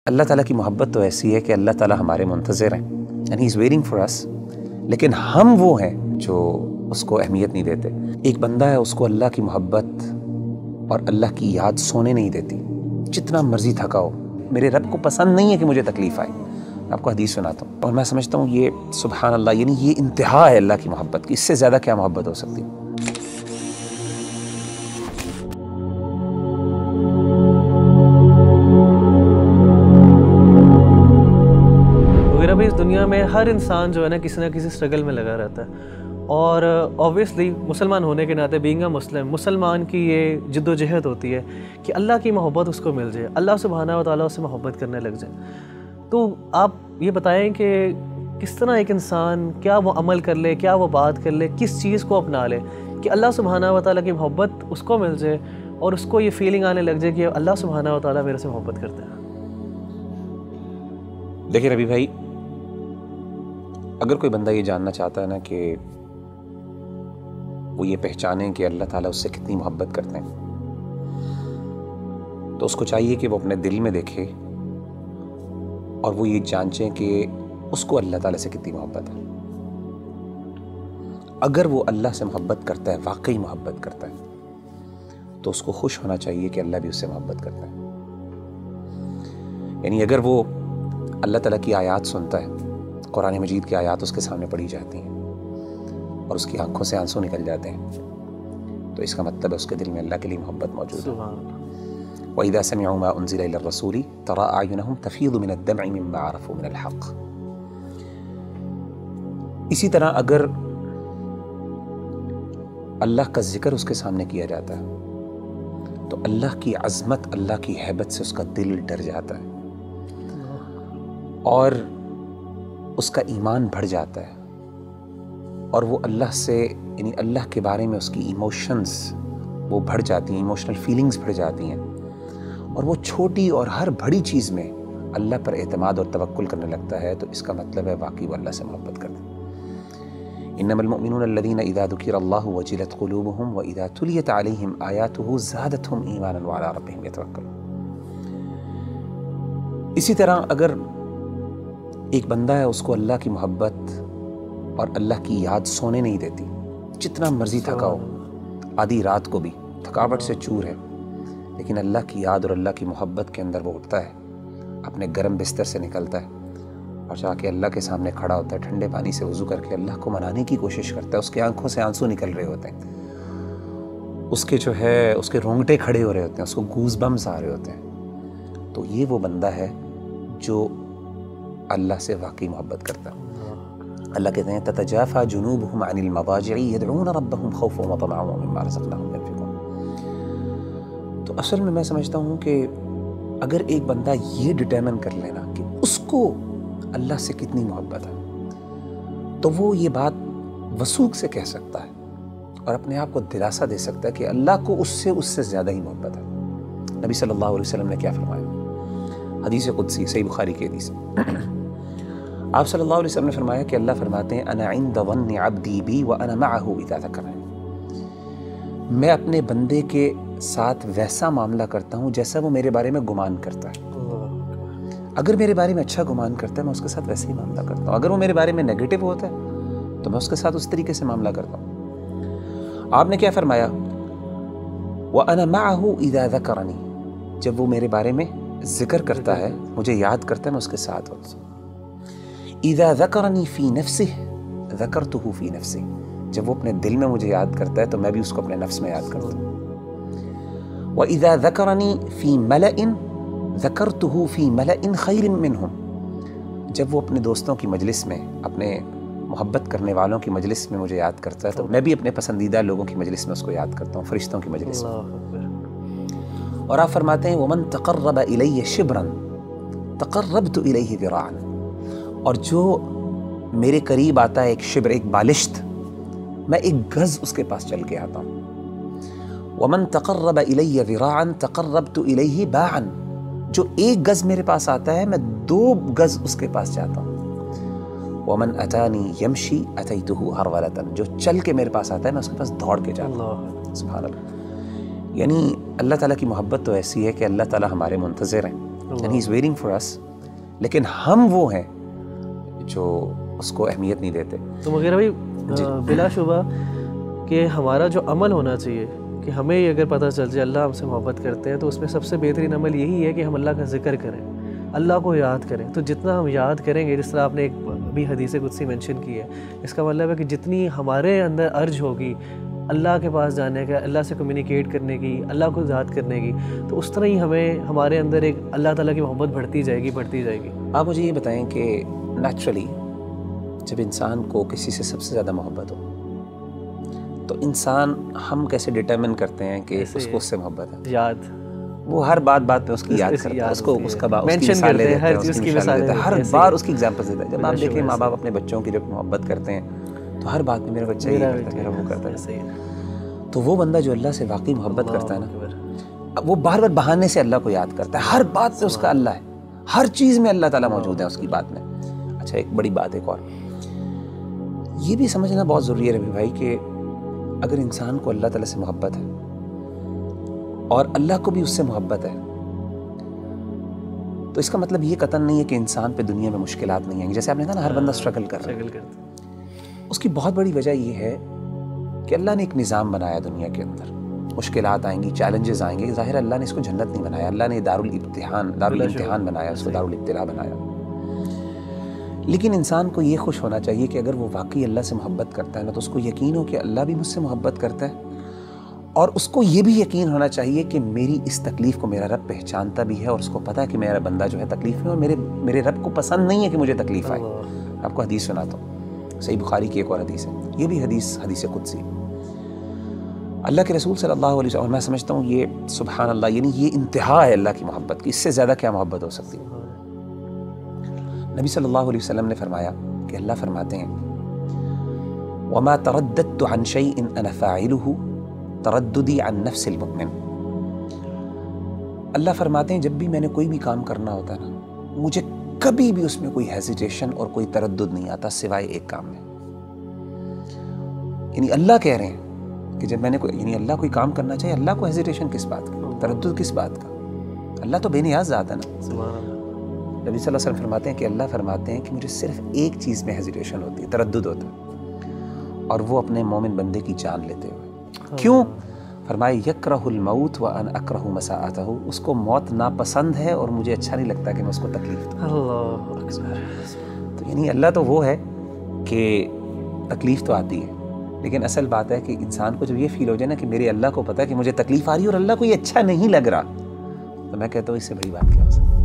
اللہ تعالیٰ کی محبت تو ایسی ہے کہ اللہ تعالیٰ ہمارے منتظر ہیں and he is waiting for us, لیکن ہم وہ ہیں جو اس کو اہمیت نہیں دیتے۔ ایک بندہ ہے، اس کو اللہ کی محبت اور اللہ کی یاد سونے نہیں دیتی، جتنا مرضی تھکا ہو۔ میرے رب کو پسند نہیں ہے کہ مجھے تکلیف آئے۔ میں آپ کو حدیث سناتا ہوں اور میں سمجھتا ہوں یہ سبحان اللہ، یعنی یہ انتہا ہے اللہ کی محبت کی، اس سے زیادہ کیا محبت ہو سکتی؟ اس دنیا میں ہر انسان جو ہے نا کسی نہ کسی اسٹرگل میں لگا رہتا ہے، اور اوبویسلی مسلمان ہونے کے ناطے بینگ اے مسلمان کی یہ جد و جہد ہوتی ہے کہ اللہ کی محبت اس کو مل جائے، اللہ سبحانہ و تعالیٰ اس سے محبت کرنے لگ جائے۔ تو آپ یہ بتائیں کہ کس طرح ایک انسان کیا وہ عمل کر لے، کیا وہ بات کر لے، کس چیز کو اپنا لے کہ اللہ سبحانہ و تعالیٰ کی محبت اس کو مل جائے اور اس کو یہ فیلنگ آنے لگ جائے کہ اللہ سبحانہ و تعالیٰ میرے سے محبت کرتے ہیں۔ دیکھیں ربی بھائی، اگر کوئی بندہ یہ جاننا چاہتا ہے نا کہ وہ یہ پہچانے کہ اللہ تعالیٰ اس سے کتنی محبت کرتے ہیں، تو اس کو چاہیے کہ وہ اپنے دل میں دیکھے اور وہ یہ جانچیں کہ اس کو اللہ تعالیٰ سے کتنی محبت ہے۔ اگر وہ اللہ سے محبت کرتا ہے، واقعی محبت کرتا ہے، تو اس کو خوش ہونا چاہیے کہ اللہ بھی اس سے محبت کرتا ہے۔ یعنی اگر وہ اللہ تعالیٰ کی آیات سنتا ہے، قرآن مجید کی آیات اس کے سامنے پڑھی جاتی ہیں اور اس کی آنکھوں سے آنسو نکل جاتے ہیں، تو اس کا مطلب ہے اس کے دل میں اللہ کے لیے محبت موجود ہے۔ وَإِذَا سَمِعُوا مَا أُنزِلَ إِلَى الرَّسُولِ تَرَىٰ أَعْيُنَهُمْ تَفِيضُ مِنَ الدَّمْعِ مِمَّا عَرَفُوا مِنَ الْحَقِّ۔ اسی طرح اگر اللہ کا ذکر اس کے سامنے کیا جاتا ہے تو اللہ کی عظمت، اللہ کی ہیبت سے اس کا دل ڈر جاتا ہے اور اس کا ایمان بڑھ جاتا ہے، اور وہ اللہ سے، یعنی اللہ کے بارے میں اس کی ایموشنز وہ بڑھ جاتی ہیں، ایموشنل فیلنگز بڑھ جاتی ہیں، اور وہ چھوٹی اور ہر بڑی چیز میں اللہ پر اعتماد اور توکل کرنے لگتا ہے، تو اس کا مطلب ہے واقعی وہ اللہ سے محبت کرتا ہے۔ انما المؤمنون الذين اذا ذكر الله وجلت قلوبهم واذا تليت عليهم آياته زادتهم ایمانا وعلى ربهم يتوکلون۔ اسی طرح اگر ایک بندہ ہے، اس کو اللہ کی محبت اور اللہ کی یاد سونے نہیں دیتی، جتنا مرضی تھکا ہو، آدھی رات کو بھی تھکاوٹ سے چور ہے، لیکن اللہ کی یاد اور اللہ کی محبت کے اندر وہ اٹھتا ہے، اپنے گرم بستر سے نکلتا ہے اور جا کے اللہ کے سامنے کھڑا ہوتا ہے، ٹھنڈے پانی سے وضو کر کے اللہ کو منانے کی کوشش کرتا ہے۔ اس کی آنکھوں سے آنسو نکل رہے ہوتے ہیں، اس کے جو ہے اس کے رونگٹے کھڑے ہو رہے ہوتے ہیں، اس کو گوز بمز آ رہے ہوتے ہیں، تو یہ وہ بندہ ہے جو اللہ سے واقعی محبت کرتا ہے۔ اللہ کہتے ہیں تتجافى جنوبهم عن المضاجع يدعون ربهم خوفا وطمعا ومما رزقناهم ينفقون۔ تو اصل میں سمجھتا ہوں کہ اگر ایک بندہ یہ ڈٹرمن کر لینا کہ اس کو اللہ سے کتنی محبت ہے، تو وہ یہ بات وثوق سے کہہ سکتا ہے اور اپنے آپ کو دلاسا دے سکتا ہے کہ اللہ کو اس سے زیادہ ہی محبت ہے۔ نبی صلی اللہ علیہ وسلم نے کیا فرمایا؟ حدیث قدسی، صحیح بخاری کی حدیث۔ آپ صلی اللہ علیہ وسلم نے فرمایا کہ اللہ فرماتے ہیں انا عند ظن عبدی بی وانا معه اذا ذکرنی، میں اپنے بندے کے ساتھ ویسا معاملہ کرتا ہوں جیسا وہ میرے بارے میں گمان کرتا ہے۔ اگر میرے بارے میں اچھا گمان کرتا ہے میں اس کے ساتھ ویسے ہی معاملہ کرتا ہوں، اگر وہ میرے بارے میں نیگیٹو ہوتا ہے تو میں اس کے ساتھ اس طریقے سے معاملہ کرتا ہوں۔ آپ نے کیا فرمایا؟ وانا معه اذا ذکرنی، جب وہ میرے بارے میں ذکر کرتا ہے، مجھے یاد کرتا ہے، میں اس کے ساتھ ہوتا ہوں۔ اذا ذکرنی فی نفسہ ذکرتہ فی نفسی، جب وہ اپنے دل میں مجھے یاد کرتا ہے تو میں بھی اس کو اپنے نفس میں یاد کرتا ہوں۔ واذا ذکرنی فی ملأ ذکرتہ فی ملأ خیر منہم، جب وہ اپنے دوستوں کی مجلس میں، اپنے محبت کرنے والوں کی مجلس میں مجھے یاد کرتا ہے تو میں بھی اپنے پسندیدہ لوگوں کی مجلس میں اس کو یاد کرتا ہوں، فرشتوں کی مجلس میں۔ اور آپ فرماتے ہیں ومن تقرب الی شبرا تقربت الیہ ذراعا، اور جو میرے قریب آتا ہے ایک شبر، ایک بالشت، میں ایک گز اس کے پاس چل کے آتا ہوں۔ ومن تقرب الی ذراعا تقربت الیہ باعا، جو ایک گز میرے پاس آتا ہے میں 2 گز اس کے پاس جاتا ہوں۔ ومن اتانی یمشی اتیتہ ہرولۃ، جو چل کے میرے پاس آتا ہے میں اس کے پاس دوڑ کے جاتا ہوں۔ سبحان اللہ۔ یعنی اللہ تعالیٰ کی محبت تو ایسی ہے کہ اللہ تعالیٰ ہمارے منتظر ہیں and he is waiting for us. لیکن ہم وہ ہیں جو اس کو اہمیت نہیں دیتے. تو مغیرہ بھائی بلا شبہ کہ ہمارا جو عمل ہونا چاہیے کہ ہمیں اگر پتہ چل جائے اللہ ہم سے محبت کرتے ہیں تو اس میں سب سے بہترین عمل یہی ہے کہ ہم اللہ کا ذکر کریں, اللہ کو یاد کریں. تو جتنا ہم یاد کریں گے, جس طرح آپ نے ایک بھی حدیث قدسی مینشن کی ہے, اس کا مطلب ہے کہ جتنی ہمارے اندر ارج ہوگی اللہ کے پاس جانے کا, اللہ سے کمیونیکیٹ کرنے کی, اللہ کو یاد کرنے کی, تو اس طرح ہی ہمارے اندر ایک اللہ تعالیٰ کی محبت بڑھتی جائے گی. آپ مجھے یہ بتائیں کہ نیچرلی جب انسان کو کسی سے سب سے زیادہ محبت ہو تو انسان ہم کیسے ڈٹرمن کرتے ہیں کہ اس کو اس سے محبت ہے؟ یاد, وہ ہر بات پہ اس کی یاد کرتا ہے, اس کو اس کا مینشن کرتے ہیں, ہر چیز کی مثال دیتا ہے, ہر بار اس کی ایگزامپل دیتا ہے. جب آپ دیکھیں ماں باپ اپنے بچوں کی جب محبت کرتے ہیں تو ہر بات میں میرا بچہ یہ کرتا ہے, میرا وہ کرتا ہے. تو وہ بندہ جو اللہ سے واقعی محبت کرتا ہے نا, وہ بار بار بہانے سے اللہ کو یاد کرتا ہے. ہر بات پہ اس کا اللہ ہے, ہر چیز میں اللہ تعالیٰ موجود ہے اس کی بات میں. اچھا ایک بڑی بات ایک اور یہ بھی سمجھنا بہت ضروری ہے ربی بھائی کہ اگر انسان کو اللہ تعالیٰ سے محبت ہے اور اللہ کو بھی اس سے محبت ہے تو اس کا مطلب یہ قطعاً نہیں ہے کہ انسان پہ دنیا میں مشکلات نہیں آئیں گی. جیسے آپ نے کہا نا ہر بندہ اسٹرگل کر رہا ہے, اس کی بہت بڑی وجہ یہ ہے کہ اللہ نے ایک نظام بنایا دنیا کے اندر. مشکلات آئیں گی, چیلنجز آئیں گے. ظاہر اللہ نے اس کو جنت نہیں بنایا, اللہ نے دارالامتحان بنایا, اس کو دارالابتلاء بنایا. لیکن انسان کو یہ خوش ہونا چاہیے کہ اگر وہ واقعی اللہ سے محبت کرتا ہے نا تو اس کو یقین ہو کہ اللہ بھی مجھ سے محبت کرتا ہے, اور اس کو یہ بھی یقین ہونا چاہیے کہ میری اس تکلیف کو میرا رب پہچانتا بھی ہے, اور اس کو پتہ ہے کہ میرا بندہ جو ہے تکلیف میں, اور میرے رب کو پسند نہیں ہے کہ مجھے تکلیف آئے. آپ کو حدیث سناتا ہوں, صحیح بخاری کی ایک اور حدیث ہے, یہ بھی حدیث قدسی. اللہ کے رسول صلی اللہ علیہ وسلم, اور میں سمجھتا ہوں یہ سبحان اللہ یعنی یہ انتہا ہے اللہ کی محبت کی, اس سے زیادہ کیا محبت ہو سکتی ہے. نبی صلی اللہ علیہ وسلم نے فرمایا کہ اللہ فرماتے ہیں وَمَا تَرَدَّدْتُ عَنْ شَيْءٍ أَنَا فَاعِلُهُ تَرَدُّدِي عَنْ نَفْسِ الْمُؤْمِنِ. اللہ فرماتے ہیں جب بھی میں نے کوئی بھی کام کرنا ہوتا ہے نا, مجھے کبھی بھی اس میں کوئی ہیزیٹیشن اور کوئی تردد نہیں آتا سوائے ایک کام میں. یعنی اللہ کہہ رہے ہیں کہ جب میں نے یعنی اللہ کوئی کام کرنا چاہیے, اللہ کو ہیزیٹیشن کس بات کا, تردد کس بات کا؟ اللہ تو بے نیاز ذات ہے نا. نبی صلی اللہ علیہ وسلم فرماتے ہیں کہ اللہ فرماتے ہیں کہ مجھے صرف ایک چیز میں ہیزیٹیشن ہوتی ہے, تردد ہوتا ہے, اور وہ اپنے مومن بندے کی جان لیتے ہوئے. کیوں؟ فرمائے یکرہ الموت وانا اکرہ مساءتہ, اس کو موت ناپسند ہے اور مجھے اچھا نہیں لگتا کہ میں اس کو تکلیف دوں. اللہ اکبر. تو یعنی اللہ تو وہ ہے کہ تکلیف تو آتی ہے, لیکن اصل بات ہے کہ انسان کو جب یہ فیل ہو جائے نا کہ میرے اللہ کو پتہ ہے کہ مجھے تکلیف آ رہی ہے اور اللہ کو یہ اچھا نہیں لگ رہا, تو میں کہتا ہوں اس سے بڑی بات کیا ہو سکتی ہے.